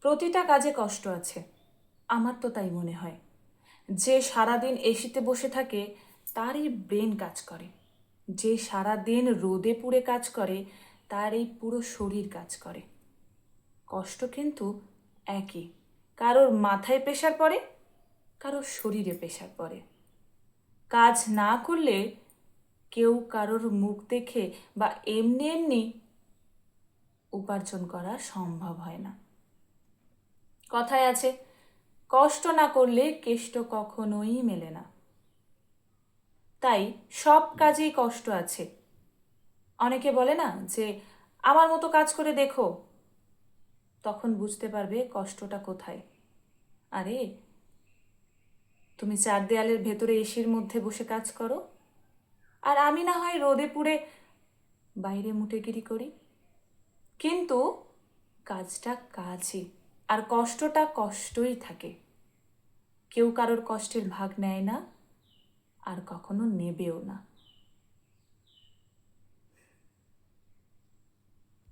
প্রতিটা কাজে কষ্ট আছে, আমার তো তাই মনে হয়। যে সারাদিন এসিতে বসে থাকে তারই ব্রেন কাজ করে, যে সারাদিন রোদে পুড়ে কাজ করে তার এই পুরো শরীর কাজ করে। কষ্ট কিন্তু একই, কারোর মাথায় প্রেশার পড়ে, কারোর শরীরে প্রেশার পড়ে। কাজ না করলে কেউ কারোর মুখ দেখে বা এমনি এমনি উপার্জন করা সম্ভব হয় না। কথায় আছে, কষ্ট না করলে কেষ্ট কখনোই মেলে না। তাই সব কাজেই কষ্ট আছে। অনেকে বলে না যে আমার মতো কাজ করে দেখো, তখন বুঝতে পারবে কষ্টটা কোথায়। আরে, তুমি চার দেয়ালের ভেতরে এসির মধ্যে বসে কাজ করো, আর আমি না হয় রোদে পুড়ে বাইরে মুটেগিরি করি, কিন্তু কাজটা কাজই, আর কষ্টটা কষ্টই থাকে। কেউ কারোর কষ্টের ভাগ নেয় না, আর কখনো নেবেও না।